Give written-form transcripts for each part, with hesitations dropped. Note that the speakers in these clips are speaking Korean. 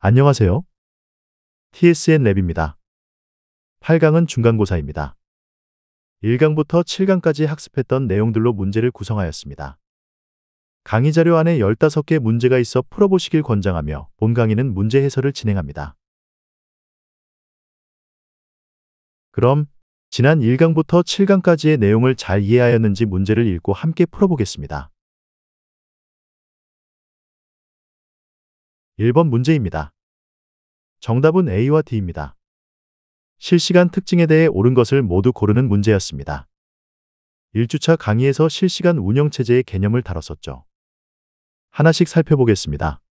안녕하세요. TSN 랩입니다. 8강은 중간고사입니다. 1강부터 7강까지 학습했던 내용들로 문제를 구성하였습니다. 강의 자료 안에 15개 문제가 있어 풀어보시길 권장하며 본 강의는 문제 해설을 진행합니다. 그럼 지난 1강부터 7강까지의 내용을 잘 이해하였는지 문제를 읽고 함께 풀어보겠습니다. 1번 문제입니다. 정답은 A와 D입니다. 실시간 특징에 대해 옳은 것을 모두 고르는 문제였습니다. 1주차 강의에서 실시간 운영체제의 개념을 다뤘었죠. 하나씩 살펴보겠습니다.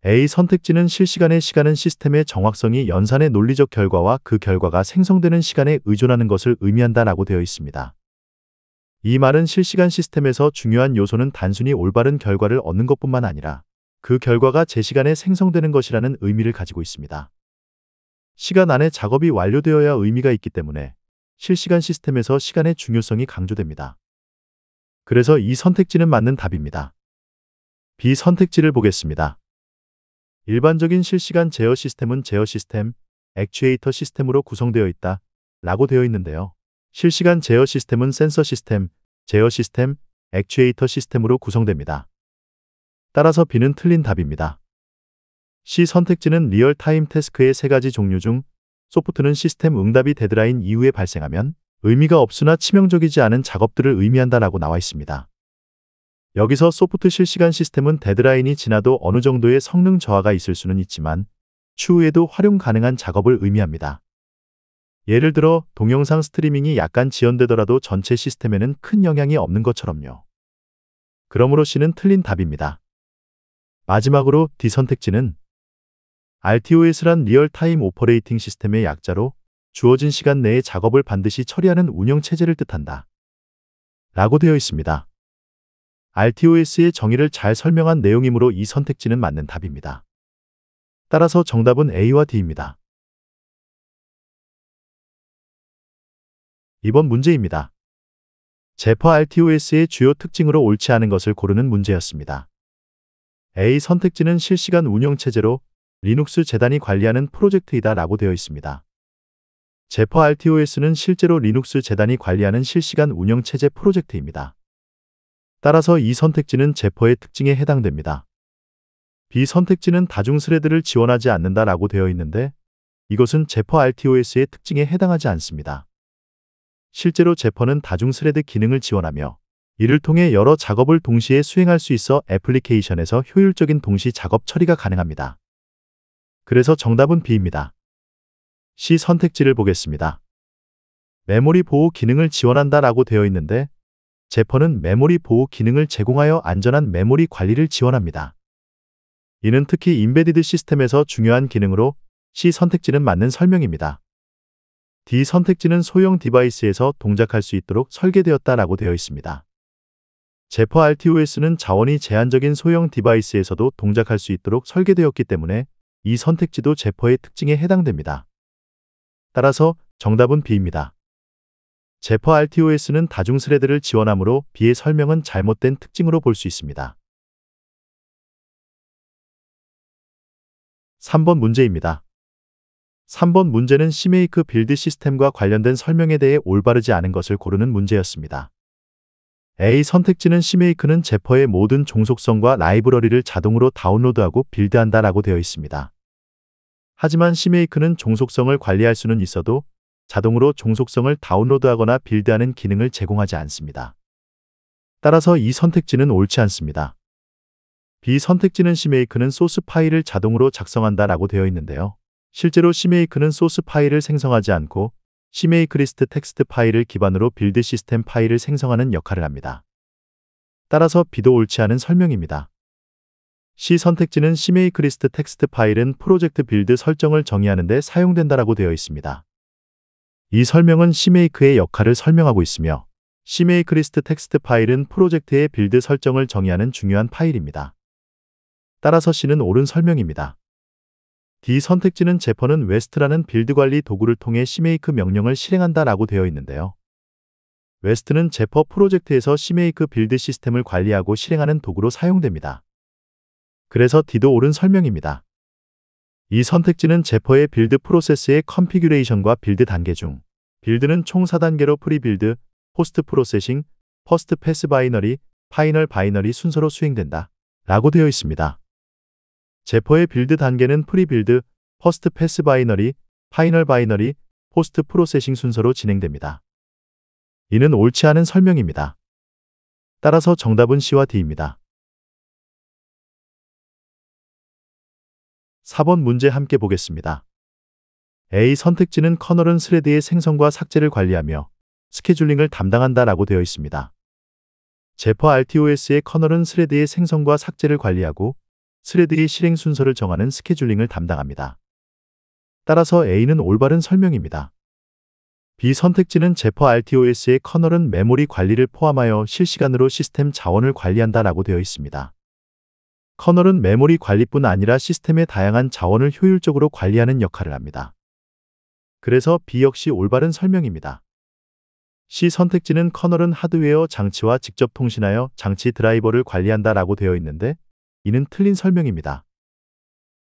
A. 선택지는 실시간의 시간은 시스템의 정확성이 연산의 논리적 결과와 그 결과가 생성되는 시간에 의존하는 것을 의미한다라고 되어 있습니다. 이 말은 실시간 시스템에서 중요한 요소는 단순히 올바른 결과를 얻는 것뿐만 아니라 그 결과가 제 시간에 생성되는 것이라는 의미를 가지고 있습니다. 시간 안에 작업이 완료되어야 의미가 있기 때문에 실시간 시스템에서 시간의 중요성이 강조됩니다. 그래서 이 선택지는 맞는 답입니다. B. 선택지를 보겠습니다. 일반적인 실시간 제어 시스템은 제어 시스템, 액추에이터 시스템으로 구성되어 있다 라고 되어 있는데요. 실시간 제어 시스템은 센서 시스템, 제어 시스템, 액추에이터 시스템으로 구성됩니다. 따라서 B는 틀린 답입니다. C. 선택지는 리얼타임 태스크의 3가지 종류 중 소프트는 시스템 응답이 데드라인 이후에 발생하면 의미가 없으나 치명적이지 않은 작업들을 의미한다라고 나와 있습니다. 여기서 소프트 실시간 시스템은 데드라인이 지나도 어느 정도의 성능 저하가 있을 수는 있지만 추후에도 활용 가능한 작업을 의미합니다. 예를 들어 동영상 스트리밍이 약간 지연되더라도 전체 시스템에는 큰 영향이 없는 것처럼요. 그러므로 C는 틀린 답입니다. 마지막으로 D 선택지는 RTOS란 리얼타임 오퍼레이팅 시스템의 약자로 주어진 시간 내에 작업을 반드시 처리하는 운영체제를 뜻한다 라고 되어 있습니다. RTOS의 정의를 잘 설명한 내용이므로 이 선택지는 맞는 답입니다. 따라서 정답은 A와 D입니다. 이번 문제입니다. 제퍼 RTOS의 주요 특징으로 옳지 않은 것을 고르는 문제였습니다. A. 선택지는 실시간 운영체제로 리눅스 재단이 관리하는 프로젝트이다 라고 되어 있습니다. 제퍼 RTOS는 실제로 리눅스 재단이 관리하는 실시간 운영체제 프로젝트입니다. 따라서 이 선택지는 제퍼의 특징에 해당됩니다. B. 선택지는 다중 스레드를 지원하지 않는다 라고 되어 있는데 이것은 제퍼 RTOS의 특징에 해당하지 않습니다. 실제로 제퍼는 다중 스레드 기능을 지원하며 이를 통해 여러 작업을 동시에 수행할 수 있어 애플리케이션에서 효율적인 동시 작업 처리가 가능합니다. 그래서 정답은 B입니다. C. 선택지를 보겠습니다. 메모리 보호 기능을 지원한다 라고 되어 있는데 제퍼는 메모리 보호 기능을 제공하여 안전한 메모리 관리를 지원합니다. 이는 특히 임베디드 시스템에서 중요한 기능으로 C. 선택지는 맞는 설명입니다. D. 선택지는 소형 디바이스에서 동작할 수 있도록 설계되었다 라고 되어 있습니다. 제퍼 RTOS는 자원이 제한적인 소형 디바이스에서도 동작할 수 있도록 설계되었기 때문에 이 선택지도 제퍼의 특징에 해당됩니다. 따라서 정답은 B입니다. 제퍼 RTOS는 다중 스레드를 지원하므로 B의 설명은 잘못된 특징으로 볼 수 있습니다. 3번 문제입니다. 3번 문제는 CMake 빌드 시스템과 관련된 설명에 대해 올바르지 않은 것을 고르는 문제였습니다. A. 선택지는 CMake는 제퍼의 모든 종속성과 라이브러리를 자동으로 다운로드하고 빌드한다 라고 되어 있습니다. 하지만 CMake는 종속성을 관리할 수는 있어도 자동으로 종속성을 다운로드하거나 빌드하는 기능을 제공하지 않습니다. 따라서 이 선택지는 옳지 않습니다. B. 선택지는 CMake는 소스 파일을 자동으로 작성한다 라고 되어 있는데요. 실제로 CMake는 소스 파일을 생성하지 않고 CMakeList 텍스트 파일을 기반으로 빌드 시스템 파일을 생성하는 역할을 합니다. 따라서 B도 옳지 않은 설명입니다. C. 선택지는 CMakeList 텍스트 파일은 프로젝트 빌드 설정을 정의하는 데 사용된다라고 되어 있습니다. 이 설명은 CMake의 역할을 설명하고 있으며 CMakeList 텍스트 파일은 프로젝트의 빌드 설정을 정의하는 중요한 파일입니다. 따라서 C는 옳은 설명입니다. D. 선택지는 제퍼는 웨스트라는 빌드 관리 도구를 통해 CMake 명령을 실행한다 라고 되어 있는데요. 웨스트는 제퍼 프로젝트에서 CMake 빌드 시스템을 관리하고 실행하는 도구로 사용됩니다. 그래서 D도 옳은 설명입니다. 이 선택지는 제퍼의 빌드 프로세스의 컨피규레이션과 빌드 단계 중 빌드는 총 4단계로 프리빌드, 포스트 프로세싱, 퍼스트 패스 바이너리, 파이널 바이너리 순서로 수행된다 라고 되어 있습니다. 제퍼의 빌드 단계는 프리빌드, 퍼스트 패스 바이너리, 파이널 바이너리, 포스트 프로세싱 순서로 진행됩니다. 이는 옳지 않은 설명입니다. 따라서 정답은 C와 D입니다. 4번 문제 함께 보겠습니다. A 선택지는 커널은 스레드의 생성과 삭제를 관리하며 스케줄링을 담당한다 라고 되어 있습니다. 제퍼 RTOS의 커널은 스레드의 생성과 삭제를 관리하고 스레드의 실행 순서를 정하는 스케줄링을 담당합니다. 따라서 A는 올바른 설명입니다. B 선택지는 제퍼 RTOS의 커널은 메모리 관리를 포함하여 실시간으로 시스템 자원을 관리한다 라고 되어 있습니다. 커널은 메모리 관리뿐 아니라 시스템의 다양한 자원을 효율적으로 관리하는 역할을 합니다. 그래서 B 역시 올바른 설명입니다. C 선택지는 커널은 하드웨어 장치와 직접 통신하여 장치 드라이버를 관리한다 라고 되어 있는데 이는 틀린 설명입니다.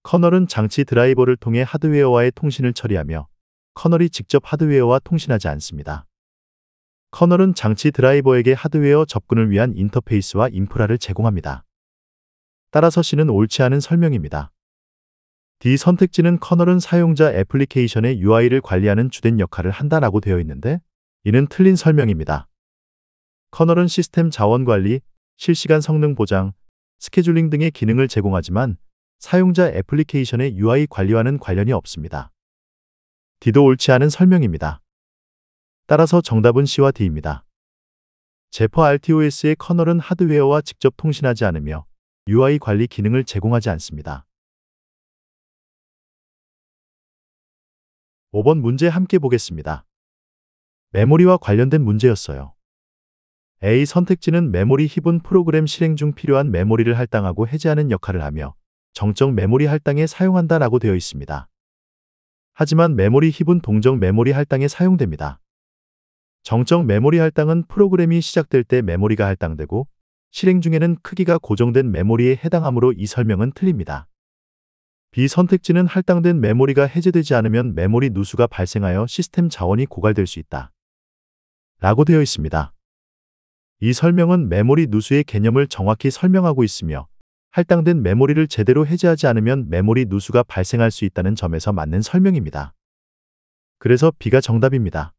커널은 장치 드라이버를 통해 하드웨어와의 통신을 처리하며 커널이 직접 하드웨어와 통신하지 않습니다. 커널은 장치 드라이버에게 하드웨어 접근을 위한 인터페이스와 인프라를 제공합니다. 따라서 C는 옳지 않은 설명입니다. D 선택지는 커널은 사용자 애플리케이션의 UI를 관리하는 주된 역할을 한다라고 되어 있는데 이는 틀린 설명입니다. 커널은 시스템 자원 관리, 실시간 성능 보장, 스케줄링 등의 기능을 제공하지만 사용자 애플리케이션의 UI 관리와는 관련이 없습니다. D도 옳지 않은 설명입니다. 따라서 정답은 C와 D입니다. 제퍼 RTOS의 커널은 하드웨어와 직접 통신하지 않으며 UI 관리 기능을 제공하지 않습니다. 5번 문제 함께 보겠습니다. 메모리와 관련된 문제였어요. A 선택지는 메모리 힙은 프로그램 실행 중 필요한 메모리를 할당하고 해제하는 역할을 하며 정적 메모리 할당에 사용한다 라고 되어 있습니다. 하지만 메모리 힙은 동적 메모리 할당에 사용됩니다. 정적 메모리 할당은 프로그램이 시작될 때 메모리가 할당되고 실행 중에는 크기가 고정된 메모리에 해당하므로 이 설명은 틀립니다. B 선택지는 할당된 메모리가 해제되지 않으면 메모리 누수가 발생하여 시스템 자원이 고갈될 수 있다 라고 되어 있습니다. 이 설명은 메모리 누수의 개념을 정확히 설명하고 있으며 할당된 메모리를 제대로 해제하지 않으면 메모리 누수가 발생할 수 있다는 점에서 맞는 설명입니다. 그래서 B가 정답입니다.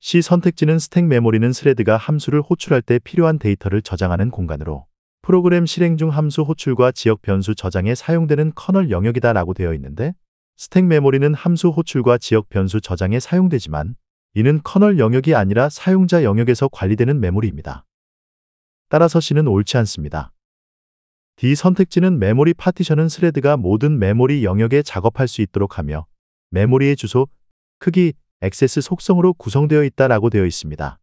C 선택지는 스택 메모리는 스레드가 함수를 호출할 때 필요한 데이터를 저장하는 공간으로 프로그램 실행 중 함수 호출과 지역 변수 저장에 사용되는 커널 영역이다 라고 되어 있는데 스택 메모리는 함수 호출과 지역 변수 저장에 사용되지만 이는 커널 영역이 아니라 사용자 영역에서 관리되는 메모리입니다. 따라서 C는 옳지 않습니다. D 선택지는 메모리 파티션은 스레드가 모든 메모리 영역에 작업할 수 있도록 하며 메모리의 주소, 크기, 액세스 속성으로 구성되어 있다 라고 되어 있습니다.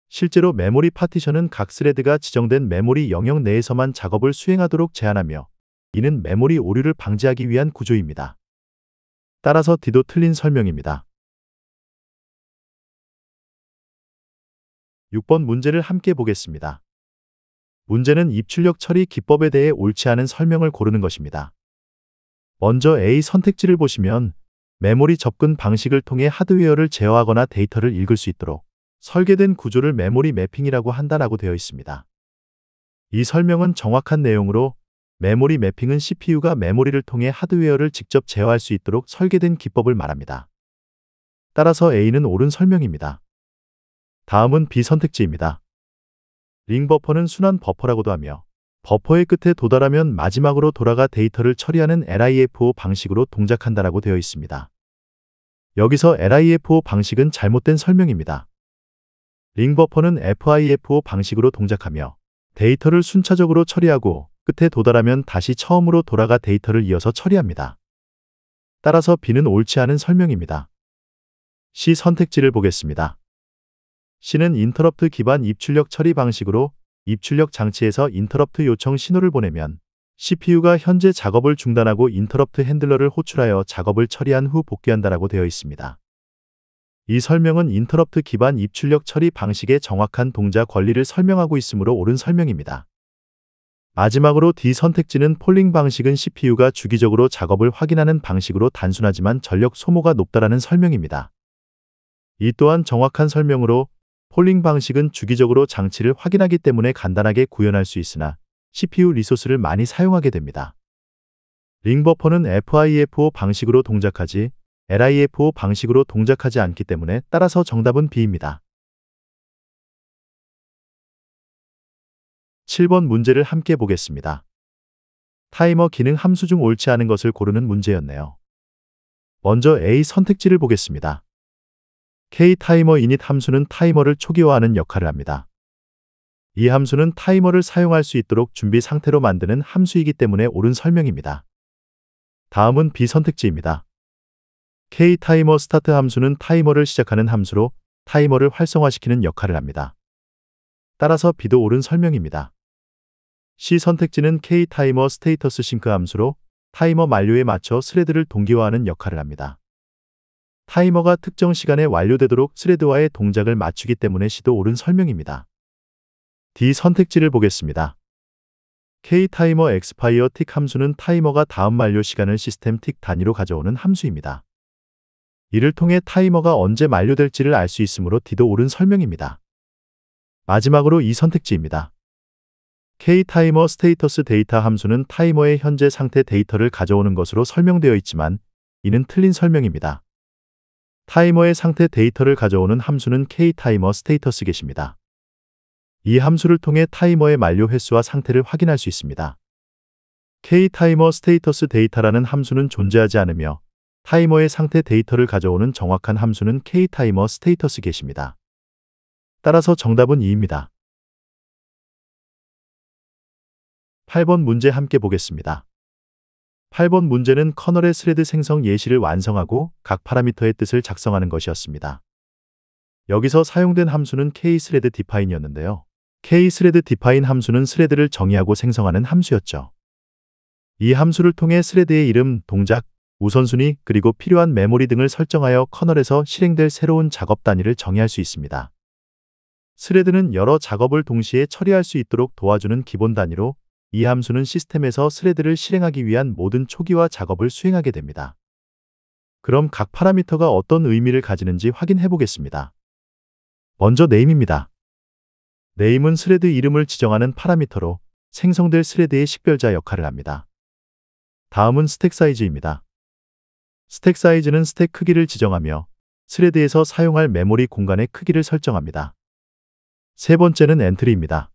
실제로 메모리 파티션은 각 스레드가 지정된 메모리 영역 내에서만 작업을 수행하도록 제한하며 이는 메모리 오류를 방지하기 위한 구조입니다. 따라서 D도 틀린 설명입니다. 6번 문제를 함께 보겠습니다. 문제는 입출력 처리 기법에 대해 옳지 않은 설명을 고르는 것입니다. 먼저 A 선택지를 보시면 메모리 접근 방식을 통해 하드웨어를 제어하거나 데이터를 읽을 수 있도록 설계된 구조를 메모리 매핑이라고 한다라고 되어 있습니다. 이 설명은 정확한 내용으로 메모리 매핑은 CPU가 메모리를 통해 하드웨어를 직접 제어할 수 있도록 설계된 기법을 말합니다. 따라서 A는 옳은 설명입니다. 다음은 B 선택지입니다. 링 버퍼는 순환 버퍼라고도 하며 버퍼의 끝에 도달하면 마지막으로 돌아가 데이터를 처리하는 LIFO 방식으로 동작한다라고 되어 있습니다. 여기서 LIFO 방식은 잘못된 설명입니다. 링 버퍼는 FIFO 방식으로 동작하며 데이터를 순차적으로 처리하고 끝에 도달하면 다시 처음으로 돌아가 데이터를 이어서 처리합니다. 따라서 B는 옳지 않은 설명입니다. C 선택지를 보겠습니다. C는 인터럽트 기반 입출력 처리 방식으로 입출력 장치에서 인터럽트 요청 신호를 보내면 CPU가 현재 작업을 중단하고 인터럽트 핸들러를 호출하여 작업을 처리한 후 복귀한다라고 되어 있습니다. 이 설명은 인터럽트 기반 입출력 처리 방식의 정확한 동작 권리를 설명하고 있으므로 옳은 설명입니다. 마지막으로 D 선택지는 폴링 방식은 CPU가 주기적으로 작업을 확인하는 방식으로 단순하지만 전력 소모가 높다라는 설명입니다. 이 또한 정확한 설명으로 폴링 방식은 주기적으로 장치를 확인하기 때문에 간단하게 구현할 수 있으나 CPU 리소스를 많이 사용하게 됩니다. 링버퍼는 FIFO 방식으로 동작하지 LIFO 방식으로 동작하지 않기 때문에 따라서 정답은 B입니다. 7번 문제를 함께 보겠습니다. 타이머 기능 함수 중 옳지 않은 것을 고르는 문제였네요. 먼저 A 선택지를 보겠습니다. K-타이머 init 함수는 타이머를 초기화하는 역할을 합니다. 이 함수는 타이머를 사용할 수 있도록 준비 상태로 만드는 함수이기 때문에 옳은 설명입니다. 다음은 B 선택지입니다. K-타이머 스타트 함수는 타이머를 시작하는 함수로 타이머를 활성화시키는 역할을 합니다. 따라서 B도 옳은 설명입니다. C 선택지는 K-타이머 스테이터스 싱크 함수로 타이머 만료에 맞춰 스레드를 동기화하는 역할을 합니다. 타이머가 특정 시간에 완료되도록 스레드와의 동작을 맞추기 때문에 C도 옳은 설명입니다. D 선택지를 보겠습니다. K-타이머 expire tick 함수는 타이머가 다음 만료 시간을 시스템 틱 단위로 가져오는 함수입니다. 이를 통해 타이머가 언제 만료될지를 알 수 있으므로 D도 옳은 설명입니다. 마지막으로 E 선택지입니다. K-타이머 스테이터스 데이터 함수는 타이머의 현재 상태 데이터를 가져오는 것으로 설명되어 있지만 이는 틀린 설명입니다. 타이머의 상태 데이터를 가져오는 함수는 K-타이머 스테이터스 get입니다. 이 함수를 통해 타이머의 만료 횟수와 상태를 확인할 수 있습니다. K-타이머 스테이터스 데이터라는 함수는 존재하지 않으며 타이머의 상태 데이터를 가져오는 정확한 함수는 K-타이머 스테이터스 get입니다. 따라서 정답은 2입니다. 8번 문제 함께 보겠습니다. 8번 문제는 커널의 스레드 생성 예시를 완성하고 각 파라미터의 뜻을 작성하는 것이었습니다. 여기서 사용된 함수는 K-thread define이었는데요. K-thread define 함수는 스레드를 정의하고 생성하는 함수였죠. 이 함수를 통해 스레드의 이름, 동작, 우선순위, 그리고 필요한 메모리 등을 설정하여 커널에서 실행될 새로운 작업 단위를 정의할 수 있습니다. 스레드는 여러 작업을 동시에 처리할 수 있도록 도와주는 기본 단위로 이 함수는 시스템에서 스레드를 실행하기 위한 모든 초기화 작업을 수행하게 됩니다. 그럼 각 파라미터가 어떤 의미를 가지는지 확인해 보겠습니다. 먼저 name입니다. name은 스레드 이름을 지정하는 파라미터로 생성될 스레드의 식별자 역할을 합니다. 다음은 스택 사이즈입니다. 스택 사이즈는 스택 크기를 지정하며 스레드에서 사용할 메모리 공간의 크기를 설정합니다. 세 번째는 엔트리입니다.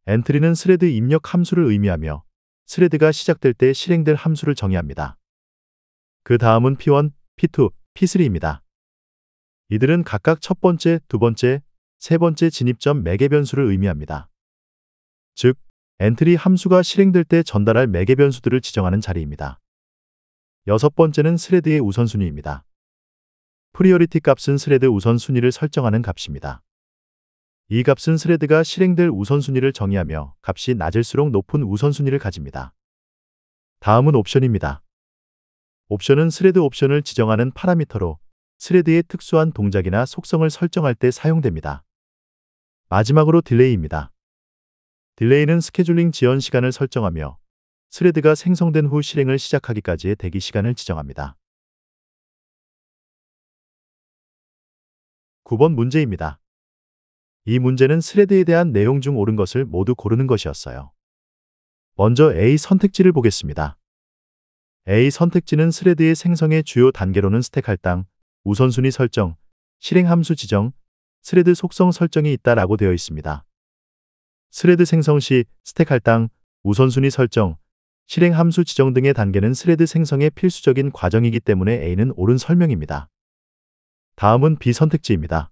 엔트리는 스레드 입력 함수를 의미하며 스레드가 시작될 때 실행될 함수를 정의합니다. 그 다음은 P1, P2, P3입니다. 이들은 각각 첫 번째, 두 번째, 세 번째 진입점 매개 변수를 의미합니다. 즉, 엔트리 함수가 실행될 때 전달할 매개 변수들을 지정하는 자리입니다. 여섯 번째는 스레드의 우선순위입니다. 프리어리티 값은 스레드 우선순위를 설정하는 값입니다. 이 값은 스레드가 실행될 우선순위를 정의하며 값이 낮을수록 높은 우선순위를 가집니다. 다음은 옵션입니다. 옵션은 스레드 옵션을 지정하는 파라미터로 스레드의 특수한 동작이나 속성을 설정할 때 사용됩니다. 마지막으로 딜레이입니다. 딜레이는 스케줄링 지연 시간을 설정하며 스레드가 생성된 후 실행을 시작하기까지의 대기 시간을 지정합니다. 9번 문제입니다. 이 문제는 스레드에 대한 내용 중 옳은 것을 모두 고르는 것이었어요. 먼저 A 선택지를 보겠습니다. A 선택지는 스레드의 생성의 주요 단계로는 스택 할당, 우선순위 설정, 실행 함수 지정, 스레드 속성 설정이 있다라고 되어 있습니다. 스레드 생성 시 스택 할당, 우선순위 설정, 실행 함수 지정 등의 단계는 스레드 생성의 필수적인 과정이기 때문에 A는 옳은 설명입니다. 다음은 B 선택지입니다.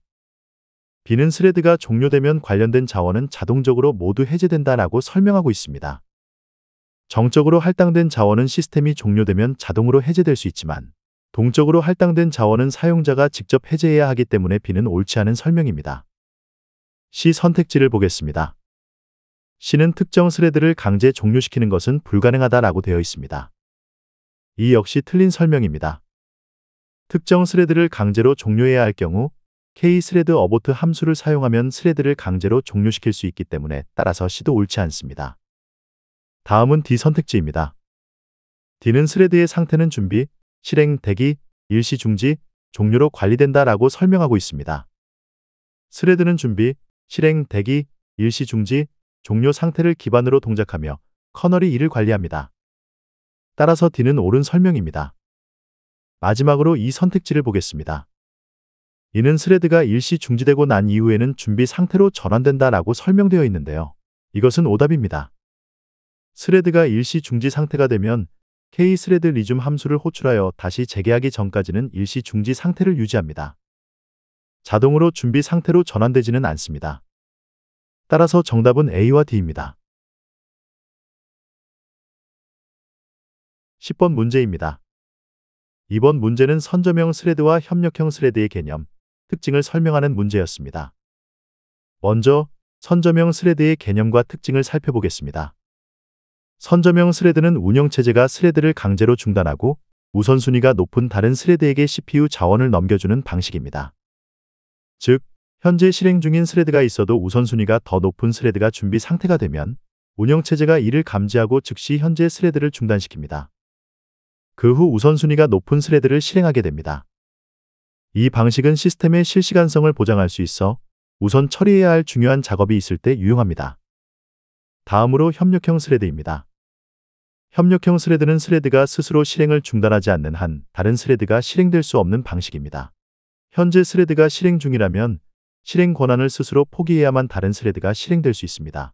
B는 스레드가 종료되면 관련된 자원은 자동적으로 모두 해제된다라고 설명하고 있습니다. 정적으로 할당된 자원은 시스템이 종료되면 자동으로 해제될 수 있지만 동적으로 할당된 자원은 사용자가 직접 해제해야 하기 때문에 B는 옳지 않은 설명입니다. C 선택지를 보겠습니다. C는 특정 스레드를 강제 종료시키는 것은 불가능하다라고 되어 있습니다. 이 역시 틀린 설명입니다. 특정 스레드를 강제로 종료해야 할 경우 K-thread abort 함수를 사용하면 스레드를 강제로 종료시킬 수 있기 때문에 따라서 C도 옳지 않습니다. 다음은 D 선택지입니다. D는 스레드의 상태는 준비, 실행, 대기, 일시 중지, 종료로 관리된다 라고 설명하고 있습니다. 스레드는 준비, 실행, 대기, 일시 중지, 종료 상태를 기반으로 동작하며 커널이 이를 관리합니다. 따라서 D는 옳은 설명입니다. 마지막으로 이 선택지를 보겠습니다. 이는 스레드가 일시 중지되고 난 이후에는 준비 상태로 전환된다 라고 설명되어 있는데요. 이것은 오답입니다. 스레드가 일시 중지 상태가 되면 K-스레드 리줌 함수를 호출하여 다시 재개하기 전까지는 일시 중지 상태를 유지합니다. 자동으로 준비 상태로 전환되지는 않습니다. 따라서 정답은 A와 D입니다. 10번 문제입니다. 이번 문제는 선점형 스레드와 협력형 스레드의 개념, 특징을 설명하는 문제였습니다. 먼저 선점형 스레드의 개념과 특징을 살펴보겠습니다. 선점형 스레드는 운영체제가 스레드를 강제로 중단하고 우선순위가 높은 다른 스레드에게 CPU 자원을 넘겨주는 방식입니다. 즉, 현재 실행 중인 스레드가 있어도 우선순위가 더 높은 스레드가 준비 상태가 되면 운영체제가 이를 감지하고 즉시 현재 스레드를 중단시킵니다. 그 후 우선순위가 높은 스레드를 실행하게 됩니다. 이 방식은 시스템의 실시간성을 보장할 수 있어 우선 처리해야 할 중요한 작업이 있을 때 유용합니다. 다음으로 협력형 스레드입니다. 협력형 스레드는 스레드가 스스로 실행을 중단하지 않는 한 다른 스레드가 실행될 수 없는 방식입니다. 현재 스레드가 실행 중이라면 실행 권한을 스스로 포기해야만 다른 스레드가 실행될 수 있습니다.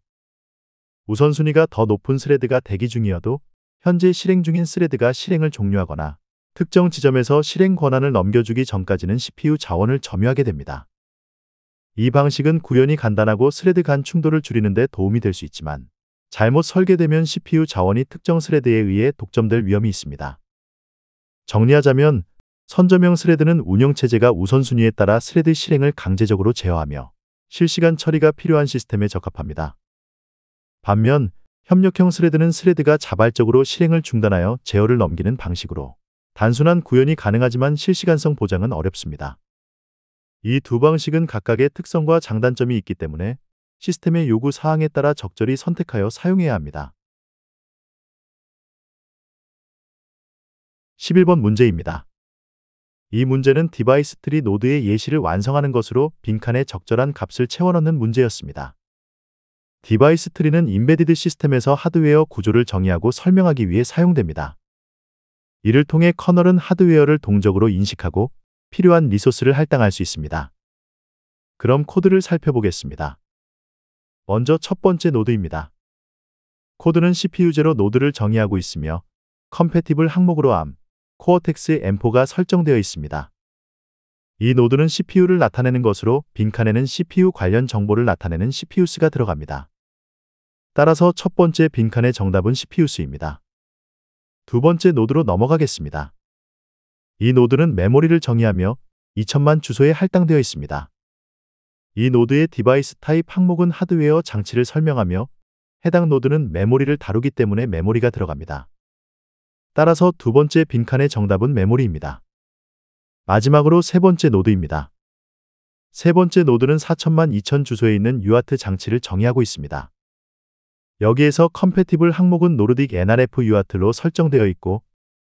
우선순위가 더 높은 스레드가 대기 중이어도 현재 실행 중인 스레드가 실행을 종료하거나 특정 지점에서 실행 권한을 넘겨주기 전까지는 CPU 자원을 점유하게 됩니다. 이 방식은 구현이 간단하고 스레드 간 충돌을 줄이는 데 도움이 될 수 있지만 잘못 설계되면 CPU 자원이 특정 스레드에 의해 독점될 위험이 있습니다. 정리하자면 선점형 스레드는 운영체제가 우선순위에 따라 스레드 실행을 강제적으로 제어하며 실시간 처리가 필요한 시스템에 적합합니다. 반면 협력형 스레드는 스레드가 자발적으로 실행을 중단하여 제어를 넘기는 방식으로 단순한 구현이 가능하지만 실시간성 보장은 어렵습니다. 이 두 방식은 각각의 특성과 장단점이 있기 때문에 시스템의 요구 사항에 따라 적절히 선택하여 사용해야 합니다. 11번 문제입니다. 이 문제는 디바이스 트리 노드의 예시를 완성하는 것으로 빈칸에 적절한 값을 채워넣는 문제였습니다. 디바이스 트리는 임베디드 시스템에서 하드웨어 구조를 정의하고 설명하기 위해 사용됩니다. 이를 통해 커널은 하드웨어를 동적으로 인식하고 필요한 리소스를 할당할 수 있습니다. 그럼 코드를 살펴보겠습니다. 먼저 첫 번째 노드입니다. 코드는 CPU0 노드를 정의하고 있으며 컴패티블 항목으로 ARM, 코어텍스 M4가 설정되어 있습니다. 이 노드는 CPU를 나타내는 것으로 빈칸에는 CPU 관련 정보를 나타내는 CPU수가 들어갑니다. 따라서 첫 번째 빈칸의 정답은 CPU수입니다. 두 번째 노드로 넘어가겠습니다. 이 노드는 메모리를 정의하며 2000만 주소에 할당되어 있습니다. 이 노드의 디바이스 타입 항목은 하드웨어 장치를 설명하며 해당 노드는 메모리를 다루기 때문에 메모리가 들어갑니다. 따라서 두 번째 빈칸의 정답은 메모리입니다. 마지막으로 세 번째 노드입니다. 세 번째 노드는 4000만 2000 주소에 있는 UART 장치를 정의하고 있습니다. 여기에서 컴패티블 항목은 노르딕 NRF UART로 설정되어 있고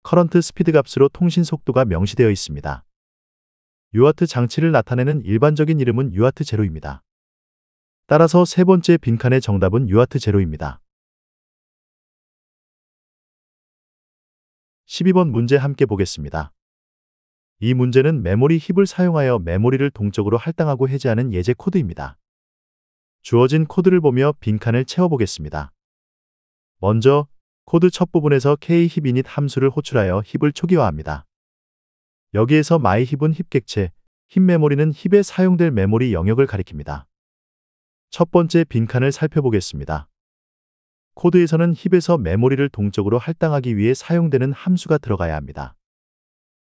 커런트 스피드 값으로 통신 속도가 명시되어 있습니다. UART 장치를 나타내는 일반적인 이름은 UART 제로입니다. 따라서 세 번째 빈칸의 정답은 UART 제로입니다. 12번 문제 함께 보겠습니다. 이 문제는 메모리 힙을 사용하여 메모리를 동적으로 할당하고 해제하는 예제 코드입니다. 주어진 코드를 보며 빈칸을 채워보겠습니다. 먼저 코드 첫 부분에서 k-hip-init 함수를 호출하여 힙을 초기화합니다. 여기에서 myhip은 힙 객체, 힙 메모리는 힙에 사용될 메모리 영역을 가리킵니다. 첫 번째 빈칸을 살펴보겠습니다. 코드에서는 힙에서 메모리를 동적으로 할당하기 위해 사용되는 함수가 들어가야 합니다.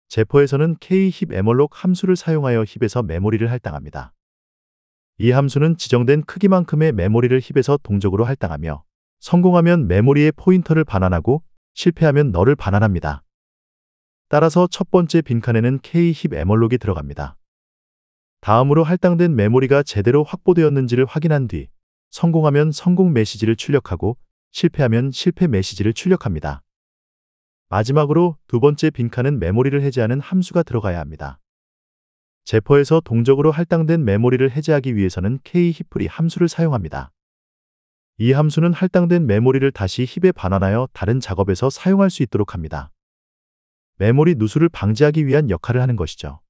제퍼에서는 k-hip-emalloc 함수를 사용하여 힙에서 메모리를 할당합니다. 이 함수는 지정된 크기만큼의 메모리를 힙에서 동적으로 할당하며 성공하면 메모리의 포인터를 반환하고 실패하면 널을 반환합니다. 따라서 첫 번째 빈칸에는 k-hip-emalloc이 들어갑니다. 다음으로 할당된 메모리가 제대로 확보되었는지를 확인한 뒤 성공하면 성공 메시지를 출력하고 실패하면 실패 메시지를 출력합니다. 마지막으로 두 번째 빈칸은 메모리를 해제하는 함수가 들어가야 합니다. 제퍼에서 동적으로 할당된 메모리를 해제하기 위해서는 k-히프리 함수를 사용합니다. 이 함수는 할당된 메모리를 다시 힙에 반환하여 다른 작업에서 사용할 수 있도록 합니다. 메모리 누수를 방지하기 위한 역할을 하는 것이죠.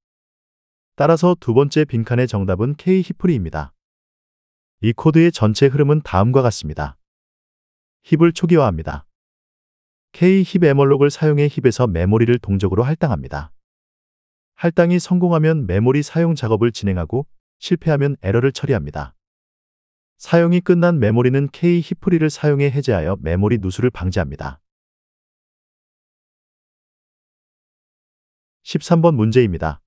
따라서 두 번째 빈칸의 정답은 k-히프리입니다. 이 코드의 전체 흐름은 다음과 같습니다. 힙을 초기화합니다. k-힙 에멀록을 사용해 힙에서 메모리를 동적으로 할당합니다. 할당이 성공하면 메모리 사용 작업을 진행하고 실패하면 에러를 처리합니다. 사용이 끝난 메모리는 k-히프리를 사용해 해제하여 메모리 누수를 방지합니다. 13번 문제입니다.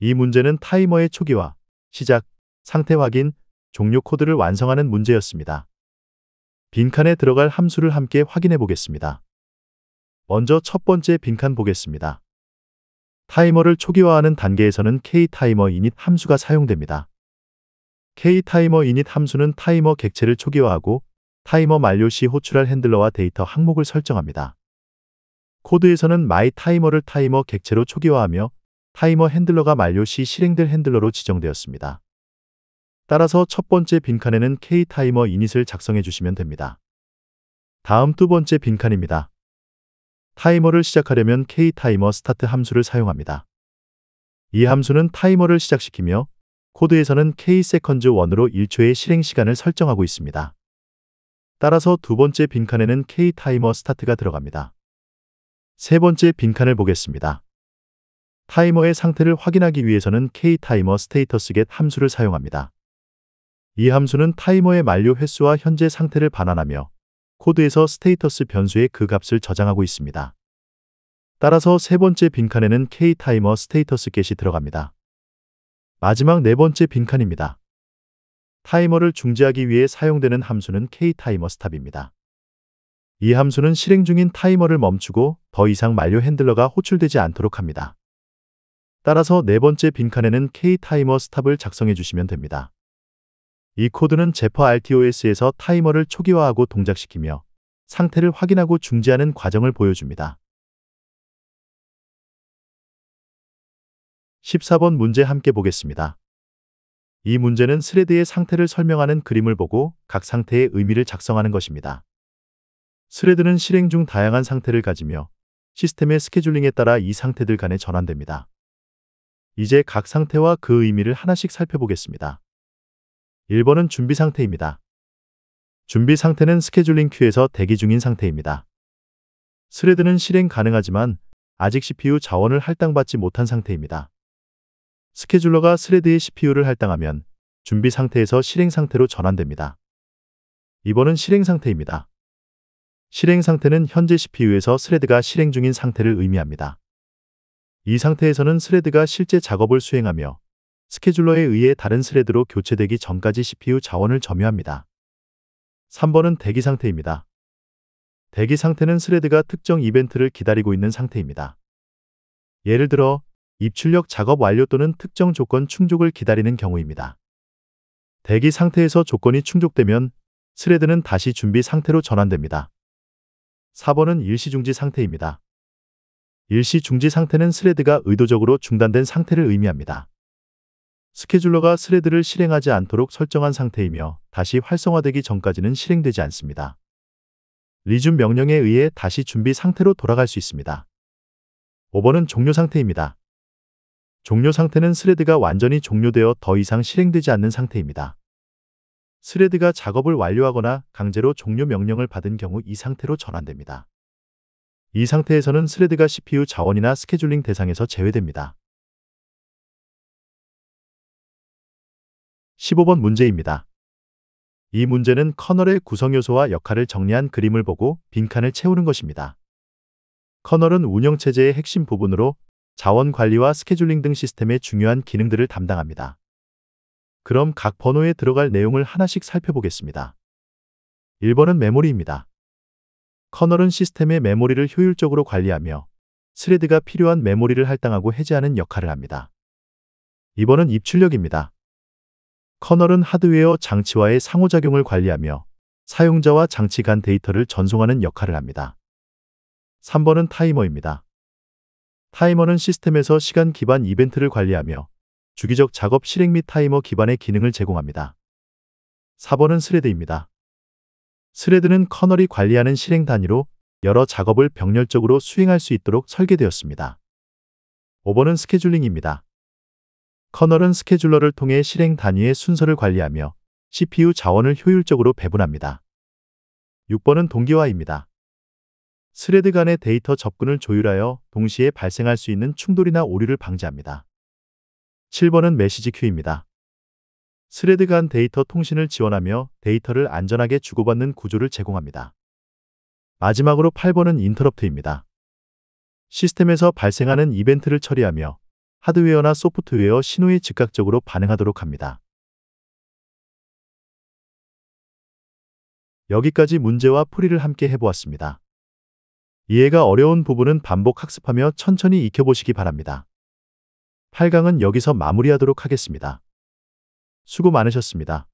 이 문제는 타이머의 초기화, 시작, 상태 확인, 종료 코드를 완성하는 문제였습니다. 빈칸에 들어갈 함수를 함께 확인해 보겠습니다. 먼저 첫 번째 빈칸 보겠습니다. 타이머를 초기화하는 단계에서는 k-타이머 init 함수가 사용됩니다. k-타이머 init 함수는 타이머 객체를 초기화하고 타이머 만료 시 호출할 핸들러와 데이터 항목을 설정합니다. 코드에서는 my타이머를 타이머 객체로 초기화하며 타이머 핸들러가 만료 시 실행될 핸들러로 지정되었습니다. 따라서 첫 번째 빈칸에는 k-타이머 init을 작성해 주시면 됩니다. 다음 두 번째 빈칸입니다. 타이머를 시작하려면 k-타이머 스타트 함수를 사용합니다. 이 함수는 타이머를 시작시키며 코드에서는 k-seconds1으로 1초의 실행 시간을 설정하고 있습니다. 따라서 두 번째 빈칸에는 k-타이머 스타트가 들어갑니다. 세 번째 빈칸을 보겠습니다. 타이머의 상태를 확인하기 위해서는 k-타이머 스테이터스 get 함수를 사용합니다. 이 함수는 타이머의 만료 횟수와 현재 상태를 반환하며 코드에서 스테이터스 변수에 그 값을 저장하고 있습니다. 따라서 세 번째 빈칸에는 k-타이머 스테이터스 get이 들어갑니다. 마지막 네 번째 빈칸입니다. 타이머를 중지하기 위해 사용되는 함수는 k-타이머 스탑입니다. 이 함수는 실행 중인 타이머를 멈추고 더 이상 만료 핸들러가 호출되지 않도록 합니다. 따라서 네 번째 빈칸에는 k-타이머 스탑을 작성해 주시면 됩니다. 이 코드는 제퍼 RTOS에서 타이머를 초기화하고 동작시키며 상태를 확인하고 중지하는 과정을 보여줍니다. 14번 문제 함께 보겠습니다. 이 문제는 스레드의 상태를 설명하는 그림을 보고 각 상태의 의미를 작성하는 것입니다. 스레드는 실행 중 다양한 상태를 가지며 시스템의 스케줄링에 따라 이 상태들 간에 전환됩니다. 이제 각 상태와 그 의미를 하나씩 살펴보겠습니다. 1번은 준비 상태입니다. 준비 상태는 스케줄링 큐에서 대기 중인 상태입니다. 스레드는 실행 가능하지만 아직 CPU 자원을 할당받지 못한 상태입니다. 스케줄러가 스레드의 CPU를 할당하면 준비 상태에서 실행 상태로 전환됩니다. 2번은 실행 상태입니다. 실행 상태는 현재 CPU에서 스레드가 실행 중인 상태를 의미합니다. 이 상태에서는 스레드가 실제 작업을 수행하며 스케줄러에 의해 다른 스레드로 교체되기 전까지 CPU 자원을 점유합니다. 3번은 대기 상태입니다. 대기 상태는 스레드가 특정 이벤트를 기다리고 있는 상태입니다. 예를 들어 입출력 작업 완료 또는 특정 조건 충족을 기다리는 경우입니다. 대기 상태에서 조건이 충족되면 스레드는 다시 준비 상태로 전환됩니다. 4번은 일시중지 상태입니다. 일시중지 상태는 스레드가 의도적으로 중단된 상태를 의미합니다. 스케줄러가 스레드를 실행하지 않도록 설정한 상태이며 다시 활성화되기 전까지는 실행되지 않습니다. 리줌 명령에 의해 다시 준비 상태로 돌아갈 수 있습니다. 5번은 종료 상태입니다. 종료 상태는 스레드가 완전히 종료되어 더 이상 실행되지 않는 상태입니다. 스레드가 작업을 완료하거나 강제로 종료 명령을 받은 경우 이 상태로 전환됩니다. 이 상태에서는 스레드가 CPU 자원이나 스케줄링 대상에서 제외됩니다. 15번 문제입니다. 이 문제는 커널의 구성 요소와 역할을 정리한 그림을 보고 빈칸을 채우는 것입니다. 커널은 운영체제의 핵심 부분으로 자원 관리와 스케줄링 등 시스템의 중요한 기능들을 담당합니다. 그럼 각 번호에 들어갈 내용을 하나씩 살펴보겠습니다. 1번은 메모리입니다. 커널은 시스템의 메모리를 효율적으로 관리하며 스레드가 필요한 메모리를 할당하고 해제하는 역할을 합니다. 2번은 입출력입니다. 커널은 하드웨어 장치와의 상호작용을 관리하며 사용자와 장치 간 데이터를 전송하는 역할을 합니다. 3번은 타이머입니다. 타이머는 시스템에서 시간 기반 이벤트를 관리하며 주기적 작업 실행 및 타이머 기반의 기능을 제공합니다. 4번은 스레드입니다. 스레드는 커널이 관리하는 실행 단위로 여러 작업을 병렬적으로 수행할 수 있도록 설계되었습니다. 5번은 스케줄링입니다. 커널은 스케줄러를 통해 실행 단위의 순서를 관리하며 CPU 자원을 효율적으로 배분합니다. 6번은 동기화입니다. 스레드 간의 데이터 접근을 조율하여 동시에 발생할 수 있는 충돌이나 오류를 방지합니다. 7번은 메시지 큐입니다. 스레드 간 데이터 통신을 지원하며 데이터를 안전하게 주고받는 구조를 제공합니다. 마지막으로 8번은 인터럽트입니다. 시스템에서 발생하는 이벤트를 처리하며 하드웨어나 소프트웨어 신호에 즉각적으로 반응하도록 합니다. 여기까지 문제와 풀이를 함께 해보았습니다. 이해가 어려운 부분은 반복 학습하며 천천히 익혀보시기 바랍니다. 8강은 여기서 마무리하도록 하겠습니다. 수고 많으셨습니다.